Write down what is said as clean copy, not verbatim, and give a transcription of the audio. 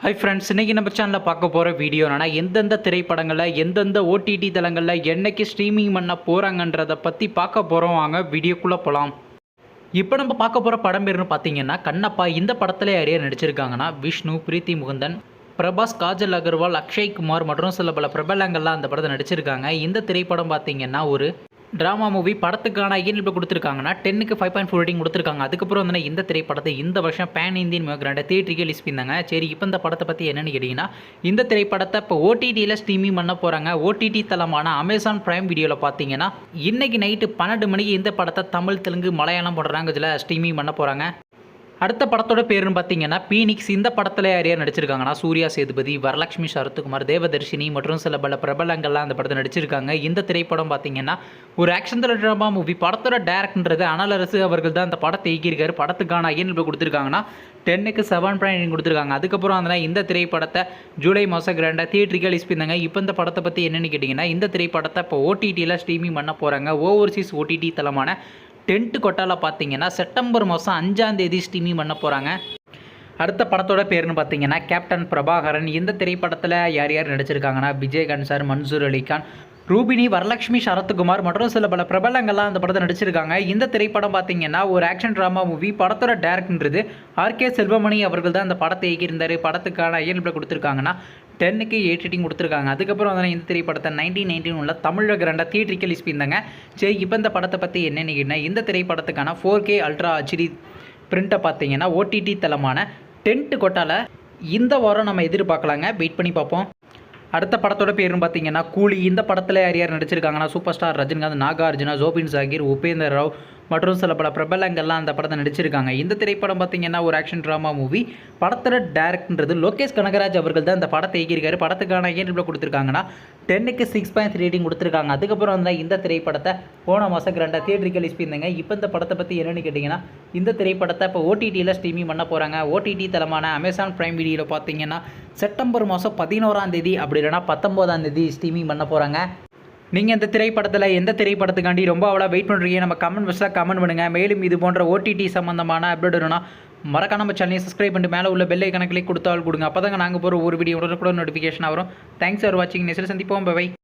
Hi friends, இன்றைக்கி நம்ம சேனலில் பார்க்க போகிற வீடியோ என்னன்னா, எந்தெந்த திரைப்படங்களில் எந்தெந்த ஓடிடி தளங்களில் என்னைக்கு ஸ்ட்ரீமிங் பண்ண போகிறாங்கன்றதை பற்றி பார்க்க போகிறோம். வாங்க வீடியோக்குள்ளே போகலாம். இப்போ நம்ம பார்க்க போகிற படம் பேர்னு பார்த்தீங்கன்னா கண்ணப்பா. இந்த படத்தில் யாரையா நடிச்சிருக்காங்கன்னா விஷ்ணு, பிரீத்தி முகுந்தன், பிரபாஸ், காஜல் அகர்வால், அக்ஷய் குமார் மற்றும் சில பல பிரபலங்கள்லாம் அந்த படத்தை நடிச்சிருக்காங்க. இந்த திரைப்படம் பார்த்தீங்கன்னா ஒரு ட்ராமா மூவி. படத்துக்கான இப்போ கொடுத்துருக்காங்கன்னா 10க்கு 5.4 ரேட்டிங் கொடுத்துருக்காங்க. அதுக்கப்புறம் வந்து இந்த திரைப்படத்தை இந்த வருஷம் பேன் இந்தியன் கிராண்டாக தியேட்டருக்கு ரிலீஸ் பண்ணியிருந்தாங்க. சரி, இப்போ இந்த படத்தை பற்றி என்னென்னு கேட்டிங்கன்னா, இந்த திரைப்படத்தை இப்போ ஓடிடியில் ஸ்ட்ரீமிங் பண்ண போகிறாங்க. ஓடிடி தளமான அமேசான் பிரைம் வீடியோவில் பார்த்தீங்கன்னா இன்றைக்கி நைட்டு 12 மணிக்கு இந்த படத்தை தமிழ், தெலுங்கு, மலையாளம் போன்ற லாங்குவேஜில் ஸ்ட்ரீமிங் பண்ண போகிறாங்க. அடுத்த படத்தோட பேருன்னு பார்த்தீங்கன்னா பீனிக்ஸ். இந்த படத்தில் யாரையா நடிச்சிருக்காங்கன்னா சூர்யா சேதுபதி, வரலட்சுமி சரத்குமார், தேவதர்ஷினி மற்றும் சில பல பிரபலங்கள்லாம் அந்த படத்தை நடிச்சிருக்காங்க. இந்த திரைப்படம் பார்த்தீங்கன்னா ஒரு ஆக்ஷன் ட்ராமா மூவி. படத்தோட டேரக்டர்ன்றது அனலரசு அவர்கள் தான் அந்த படத்தை இயக்கியிருக்காரு. படத்துக்கான ஐஎன்எல் கொடுத்துருக்காங்கன்னா 10க்கு 7.9 கொடுத்துருக்காங்க. அதுக்கப்புறம் அதனால் இந்த திரைப்படத்தை ஜூலை மாதம் கிராண்டாக தியேட்டருக்கு ரிலீஸ் பண்ணியிருந்தாங்க. இப்போ இந்த படத்தை பற்றி என்னென்னு கேட்டிங்கன்னா, இந்த திரைப்படத்தை இப்போ ஓடிடியில் ஸ்ட்ரீமிங் பண்ண போகிறாங்க. ஓவர்சீஸ் ஓடிடி தளமான டென்ட் கொட்டால பார்த்தீங்கன்னா செப்டம்பர் மாதம் 5ஆம் தேதி ஸ்ட்ரீமிங் பண்ண போகிறாங்க. அடுத்த படத்தோட பேருன்னு பார்த்தீங்கன்னா கேப்டன் பிரபாகரன். இந்த திரைப்படத்தில் யார் யார் நடிச்சிருக்காங்கன்னா விஜயகாந்த் சார், மன்சூர் அலிகான், ரூபினி, வரலட்சுமி சரத்குமார் மற்றும் சில பல பிரபலங்கள்லாம் அந்த படத்தை நடிச்சிருக்காங்க. இந்த திரைப்படம் பார்த்தீங்கன்னா ஒரு ஆக்ஷன் ட்ராமா மூவி. படத்தோட டேரக்டர்ன்றது ஆர்கே செல்வமணி அவர்கள் தான் அந்த படத்தை இயக்கியிருந்தார். படத்துக்கான ஐஎன்எல் கொடுத்துருக்காங்கன்னா 10க்கு 8 ரேட்டிங் கொடுத்துருக்காங்க. அதுக்கப்புறம் வந்து இந்த திரைப்படத்தை 1991 தமிழக கிராண்டாக தியேட்டருக்கு ரிலீஸ் பண்ணியிருந்தாங்க. சரி, இப்போ இந்த படத்தை பற்றி என்னென்னு கேட்டால், இந்த திரைப்படத்துக்கான 4K அல்ட்ரா ஹெச்டி பிரிண்ட்டை பார்த்தீங்கன்னா ஓடிடி தளமான டென்ட் கொட்டால இந்த வாரம் நம்ம எதிர்பார்க்கலாங்க. வெயிட் பண்ணி பார்ப்போம். அடுத்த படத்தோட பேருன்னு பார்த்தீங்கன்னா கூலி. இந்த படத்தில் யார் யார் நடிச்சிருக்காங்கன்னா சூப்பர் ஸ்டார் ரஜினிகாந்த், நாகார்ஜுனா, ஜோபின் ஜாகீர், உபேந்தர் ராவ் மற்றும் சில பல பிரபலங்கள்லாம் அந்த படத்தை நடிச்சிருக்காங்க. இந்த திரைப்படம் பார்த்தீங்கன்னா ஒரு ஆக்ஷன் ட்ராமா மூவி. படத்தோட டேரக்டர்ன்றது லோகேஷ் கனகராஜ் அவர்கள் தான் இந்த படத்தை இயக்கியிருக்காரு. படத்துக்கான ஐஎன்எல் கொடுத்துருக்காங்கன்னா 10க்கு 6.3 ரேட்டிங் கொடுத்துருக்காங்க. அதுக்கப்புறம் வந்து இந்த திரைப்படத்தை போன மாதம் கிராண்டாக தியேட்டருக்கு ரிலீஸ் பண்ணியிருந்தாங்க. இப்போ இந்த படத்தை பற்றி என்னென்னு கேட்டிங்கன்னா, இந்த திரைப்படத்தை இப்போ ஓடிடியில் ஸ்ட்ரீமிங் பண்ண போகிறாங்க. ஓடிடி தளமான அமேசான் பிரைம் வீடியோவில் பார்த்தீங்கன்னா செப்டம்பர் மாதம் 11ஆம் தேதி அப்படி இல்லைனா 19ஆம் தேதி ஸ்ட்ரீமிங் பண்ண போகிறாங்க. நீங்கள் இந்த திரைப்படத்தில் எந்த திரைப்படத்துக்காண்டி ரொம்ப அவ்வளோ வெயிட் பண்ணுறீங்க? நம்ம கமெண்ட் பாக்ஸில் கமெண்ட் பண்ணுங்கள். மேலும் இது போன்ற ஓடிடி சம்மந்தமான அப்டேட் வேணும்னா மறக்காம நம்ம சேனலை சப்ஸ்கிரைப் பண்ணிட்டு மேலே உள்ள பெல் ஐக்கானை கிளிக் கொடுத்தால் கொடுங்க. அப்போ தாங்க நாங்கள் போகிற ஒரு வீடியோ உடனுக்குடன் நோட்டிஃபிகேஷன் வரும். தேங்க்ஸ் ஃபார் வாட்சிங். நெக்ஸ்ட் சந்திப்போம். பை.